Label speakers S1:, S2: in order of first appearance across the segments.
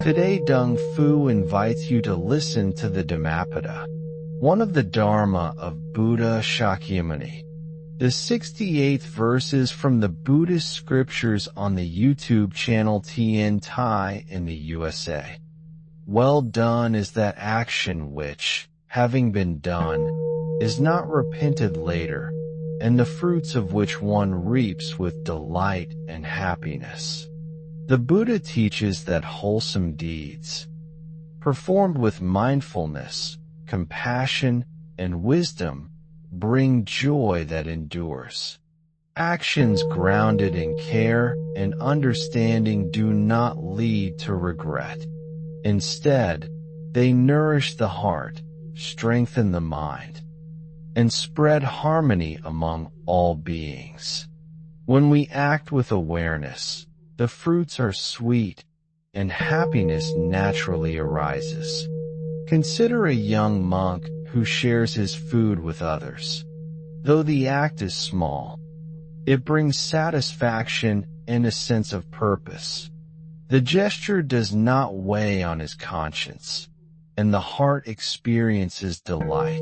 S1: Today Dung Fu invites you to listen to the Dhammapada, one of the Dharma of Buddha Shakyamuni. The 68th verses from the Buddhist scriptures on the YouTube channel TN Thai in the USA. Well done is that action which, having been done, is not repented later, and the fruits of which one reaps with delight and happiness. The Buddha teaches that wholesome deeds, performed with mindfulness, compassion, and wisdom, bring joy that endures. Actions grounded in care and understanding do not lead to regret. Instead, they nourish the heart, strengthen the mind, and spread harmony among all beings. When we act with awareness, the fruits are sweet, and happiness naturally arises. Consider a young monk who shares his food with others. Though the act is small, it brings satisfaction and a sense of purpose. The gesture does not weigh on his conscience, and the heart experiences delight.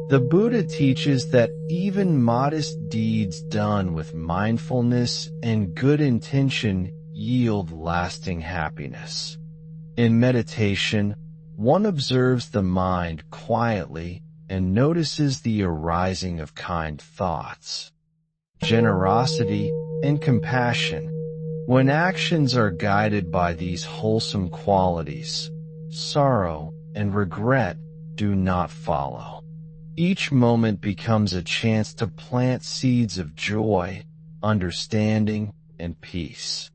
S1: The Buddha teaches that even modest deeds done with mindfulness and good intention yield lasting happiness. In meditation, one observes the mind quietly and notices the arising of kind thoughts, generosity, and compassion. When actions are guided by these wholesome qualities, sorrow and regret do not follow. Each moment becomes a chance to plant seeds of joy, understanding, and peace.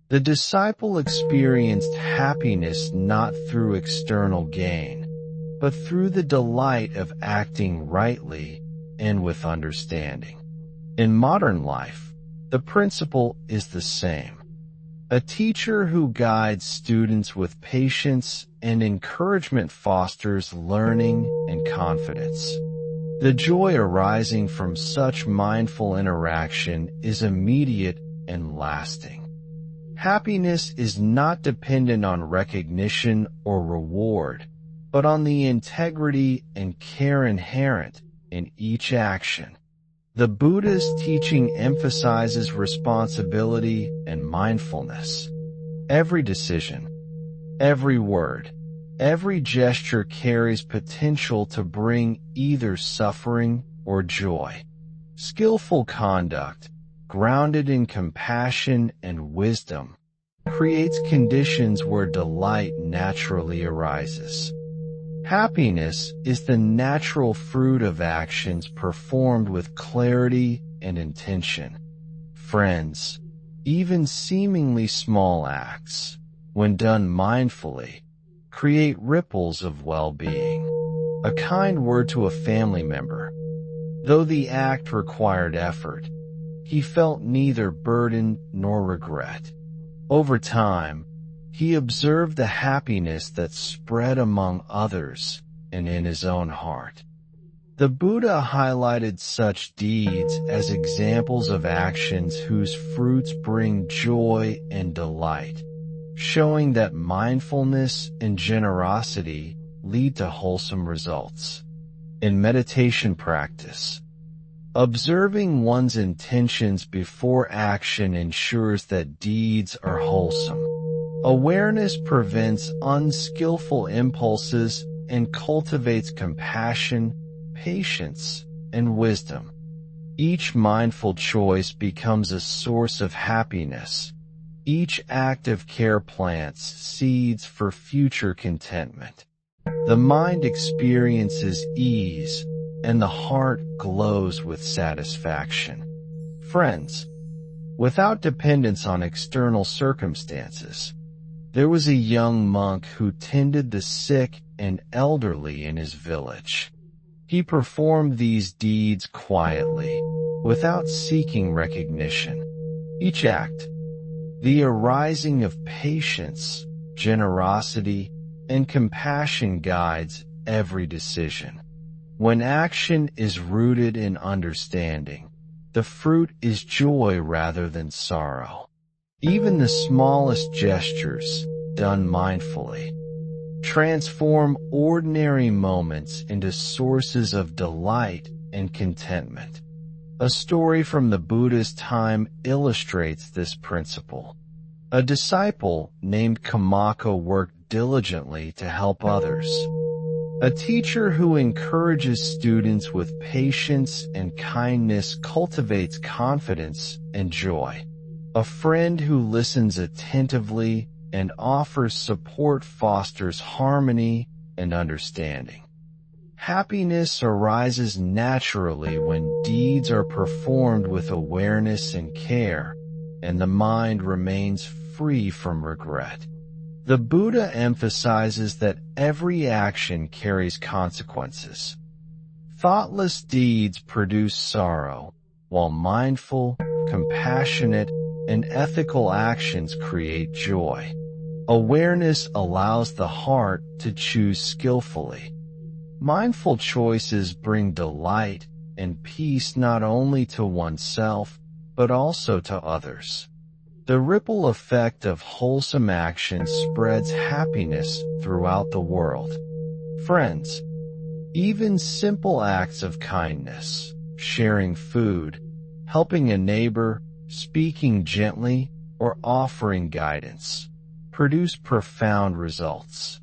S1: The disciple experienced happiness not through external gain, but through the delight of acting rightly and with understanding. In modern life, the principle is the same. A teacher who guides students with patience and encouragement fosters learning and confidence. The joy arising from such mindful interaction is immediate and lasting. Happiness is not dependent on recognition or reward, but on the integrity and care inherent in each action. The Buddha's teaching emphasizes responsibility and mindfulness. Every decision, every word, every gesture carries potential to bring either suffering or joy. Skillful conduct, grounded in compassion and wisdom, creates conditions where delight naturally arises. Happiness is the natural fruit of actions performed with clarity and intention. Friends, even seemingly small acts, when done mindfully, create ripples of well-being. A kind word to a family member. Though the act required effort, he felt neither burden nor regret. Over time, he observed the happiness that spread among others and in his own heart. The Buddha highlighted such deeds as examples of actions whose fruits bring joy and delight, showing that mindfulness and generosity lead to wholesome results. In meditation practice, observing one's intentions before action ensures that deeds are wholesome. Awareness prevents unskillful impulses and cultivates compassion, patience, and wisdom. Each mindful choice becomes a source of happiness. Each act of care plants seeds for future contentment. The mind experiences ease, and the heart glows with satisfaction. Friends, without dependence on external circumstances, there was a young monk who tended the sick and elderly in his village. He performed these deeds quietly, without seeking recognition. Each act, the arising of patience, generosity, and compassion guides every decision. When action is rooted in understanding, the fruit is joy rather than sorrow. Even the smallest gestures, done mindfully, transform ordinary moments into sources of delight and contentment. A story from the Buddha's time illustrates this principle. A disciple named Kamaka worked diligently to help others. A teacher who encourages students with patience and kindness cultivates confidence and joy. A friend who listens attentively and offers support fosters harmony and understanding. Happiness arises naturally when deeds are performed with awareness and care, and the mind remains free from regret. The Buddha emphasizes that every action carries consequences. Thoughtless deeds produce sorrow, while mindful, compassionate, and ethical actions create joy. Awareness allows the heart to choose skillfully. Mindful choices bring delight and peace not only to oneself, but also to others. The ripple effect of wholesome action spreads happiness throughout the world. Friends, even simple acts of kindness, sharing food, helping a neighbor, speaking gently, or offering guidance, produce profound results.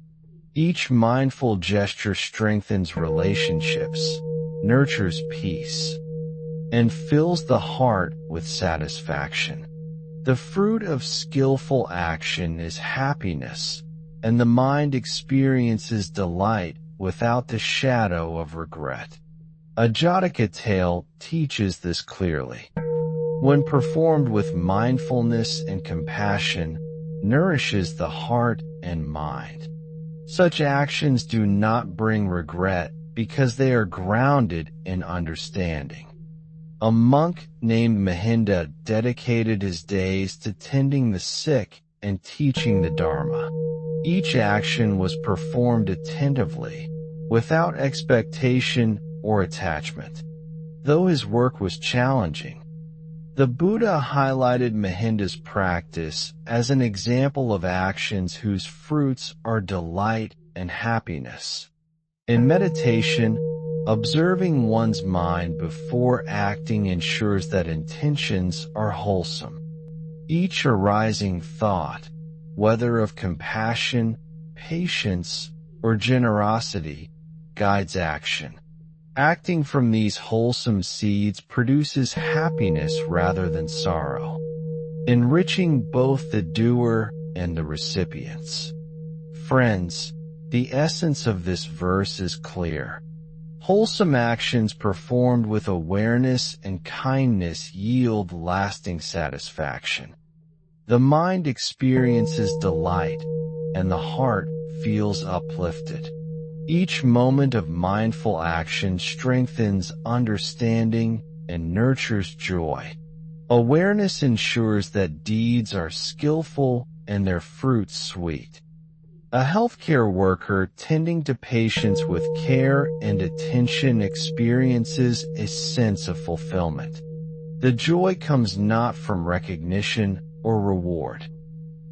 S1: Each mindful gesture strengthens relationships, nurtures peace, and fills the heart with satisfaction. The fruit of skillful action is happiness, and the mind experiences delight without the shadow of regret. A Jataka tale teaches this clearly. When performed with mindfulness and compassion, nourishes the heart and mind. Such actions do not bring regret because they are grounded in understanding. A monk named Mahinda dedicated his days to tending the sick and teaching the Dharma. Each action was performed attentively, without expectation or attachment. Though his work was challenging, the Buddha highlighted Mahinda's practice as an example of actions whose fruits are delight and happiness. In meditation, observing one's mind before acting ensures that intentions are wholesome. Each arising thought, whether of compassion, patience, or generosity, guides action. Acting from these wholesome seeds produces happiness rather than sorrow, enriching both the doer and the recipients. Friends, the essence of this verse is clear. Wholesome actions performed with awareness and kindness yield lasting satisfaction. The mind experiences delight, and the heart feels uplifted. Each moment of mindful action strengthens understanding and nurtures joy. Awareness ensures that deeds are skillful and their fruits sweet. A healthcare worker tending to patients with care and attention experiences a sense of fulfillment. The joy comes not from recognition or reward,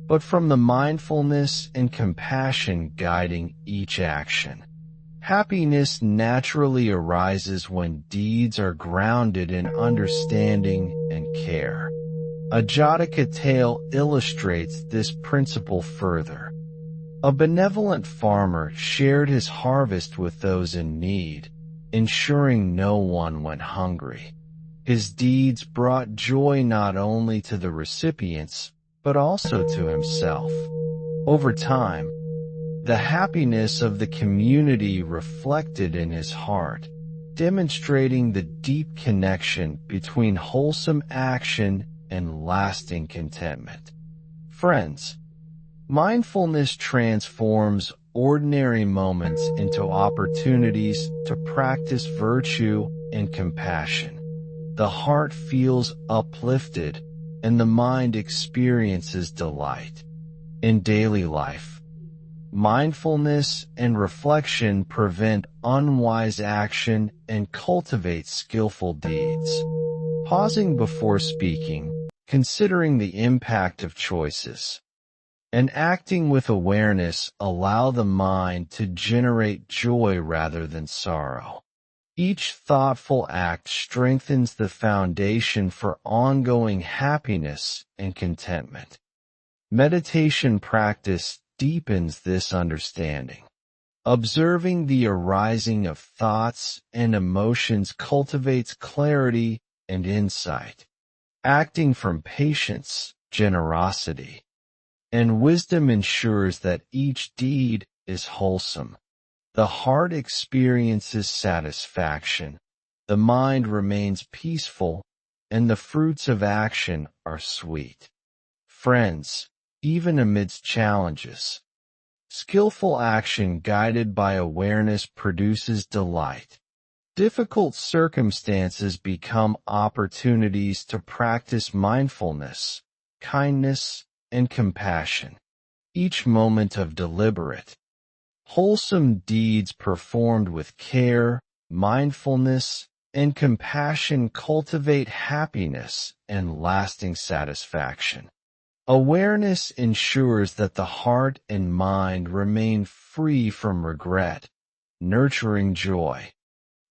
S1: but from the mindfulness and compassion guiding each action. Happiness naturally arises when deeds are grounded in understanding and care. A Jataka tale illustrates this principle further. A benevolent farmer shared his harvest with those in need, ensuring no one went hungry. His deeds brought joy not only to the recipients, but also to himself. Over time, the happiness of the community reflected in his heart, demonstrating the deep connection between wholesome action and lasting contentment. Friends, mindfulness transforms ordinary moments into opportunities to practice virtue and compassion. The heart feels uplifted, and the mind experiences delight. In daily life, mindfulness and reflection prevent unwise action and cultivate skillful deeds. Pausing before speaking, considering the impact of choices, and acting with awareness allow the mind to generate joy rather than sorrow. Each thoughtful act strengthens the foundation for ongoing happiness and contentment. Meditation practice deepens this understanding. Observing the arising of thoughts and emotions cultivates clarity and insight. Acting from patience, generosity, and wisdom ensures that each deed is wholesome. The heart experiences satisfaction, the mind remains peaceful, and the fruits of action are sweet. Friends, even amidst challenges, skillful action guided by awareness produces delight. Difficult circumstances become opportunities to practice mindfulness, kindness, and compassion. Each moment of deliberate, wholesome deeds performed with care, mindfulness, and compassion cultivate happiness and lasting satisfaction. Awareness ensures that the heart and mind remain free from regret, nurturing joy,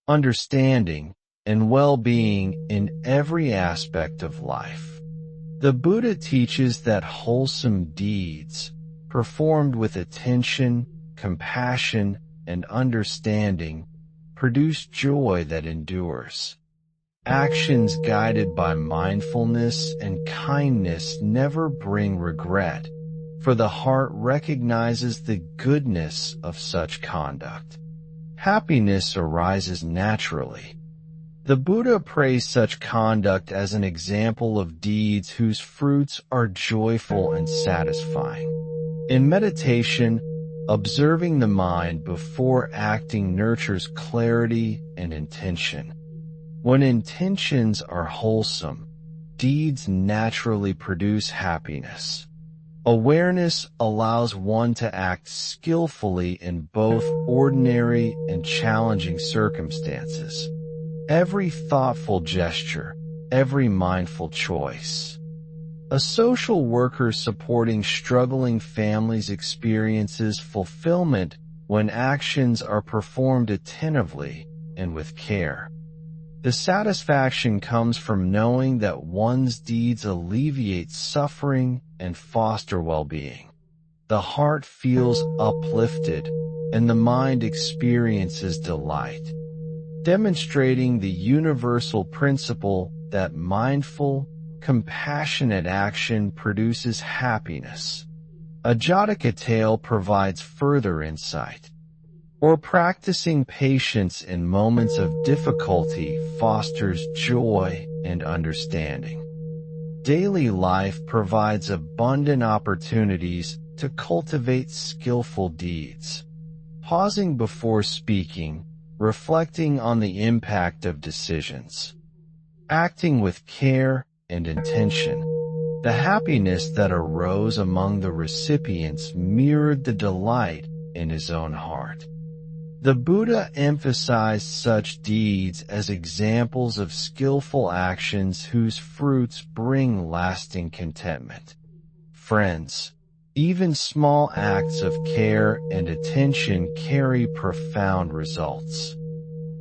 S1: understanding, and well-being in every aspect of life. The Buddha teaches that wholesome deeds, performed with attention, compassion, and understanding, produce joy that endures. Actions guided by mindfulness and kindness never bring regret, for the heart recognizes the goodness of such conduct. Happiness arises naturally. The Buddha praised such conduct as an example of deeds whose fruits are joyful and satisfying. In meditation, observing the mind before acting nurtures clarity and intention. When intentions are wholesome, deeds naturally produce happiness. Awareness allows one to act skillfully in both ordinary and challenging circumstances. Every thoughtful gesture, every mindful choice. A social worker supporting struggling families experiences fulfillment when actions are performed attentively and with care. The satisfaction comes from knowing that one's deeds alleviate suffering and foster well-being. The heart feels uplifted and the mind experiences delight, demonstrating the universal principle that mindful, compassionate action produces happiness. A Jataka tale provides further insight. Or practicing patience in moments of difficulty fosters joy and understanding. Daily life provides abundant opportunities to cultivate skillful deeds. Pausing before speaking, reflecting on the impact of decisions. Acting with care and intention. The happiness that arose among the recipients mirrored the delight in his own heart. The Buddha emphasized such deeds as examples of skillful actions whose fruits bring lasting contentment. Friends, even small acts of care and attention carry profound results.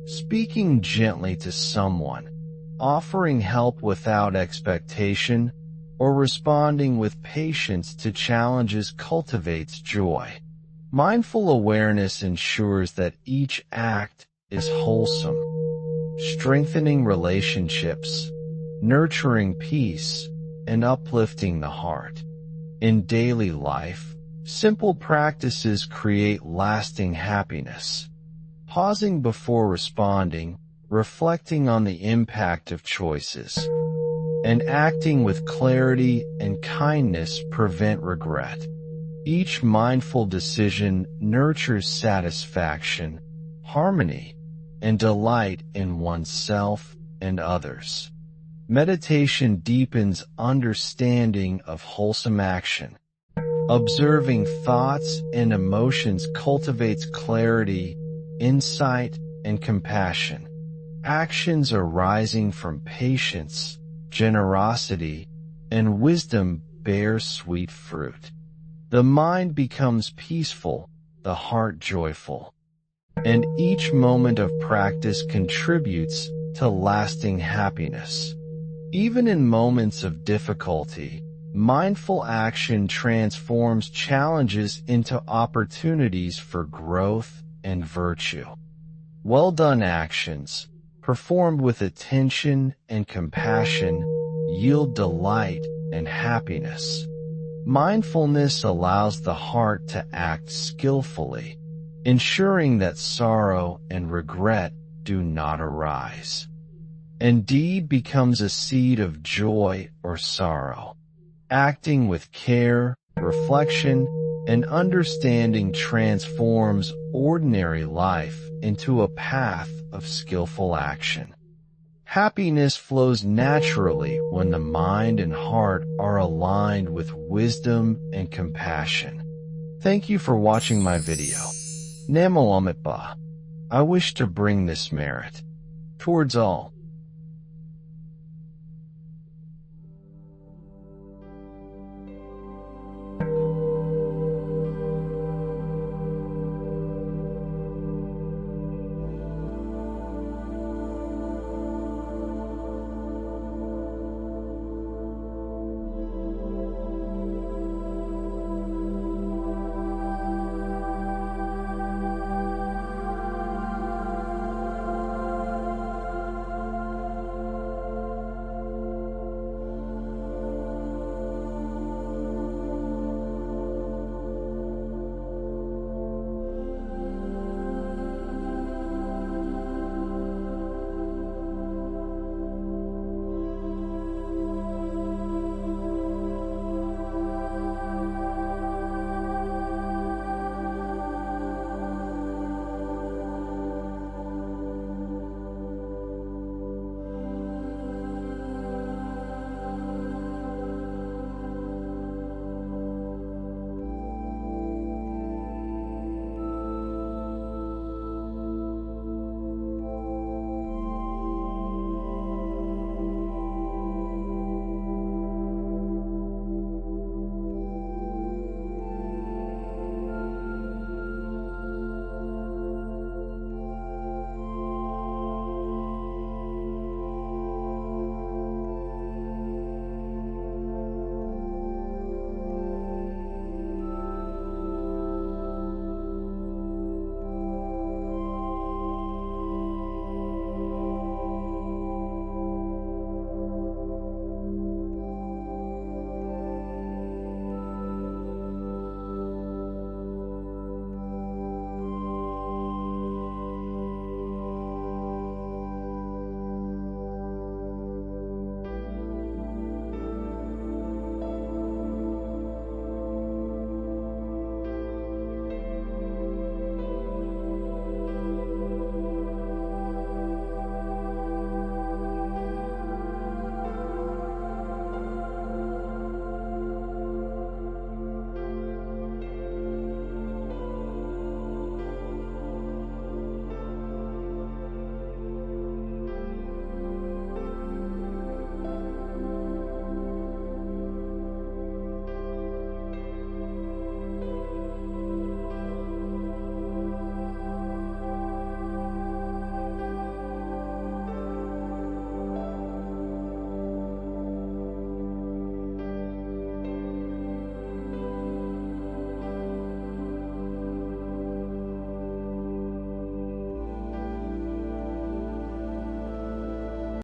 S1: Speaking gently to someone, offering help without expectation, or responding with patience to challenges cultivates joy. Mindful awareness ensures that each act is wholesome, strengthening relationships, nurturing peace, and uplifting the heart. In daily life, simple practices create lasting happiness. Pausing before responding, reflecting on the impact of choices, and acting with clarity and kindness prevent regret. Each mindful decision nurtures satisfaction, harmony, and delight in oneself and others. Meditation deepens understanding of wholesome action. Observing thoughts and emotions cultivates clarity, insight, and compassion. Actions arising from patience, generosity, and wisdom bear sweet fruit. The mind becomes peaceful, the heart joyful. And each moment of practice contributes to lasting happiness. Even in moments of difficulty, mindful action transforms challenges into opportunities for growth and virtue. Well-done actions, performed with attention and compassion, yield delight and happiness. Mindfulness allows the heart to act skillfully, ensuring that sorrow and regret do not arise. And deed becomes a seed of joy or sorrow. Acting with care, reflection, and understanding transforms ordinary life into a path of skillful action. Happiness flows naturally when the mind and heart are aligned with wisdom and compassion. Thank you for watching my video. Namo Amit Ba. I wish to bring this merit towards all.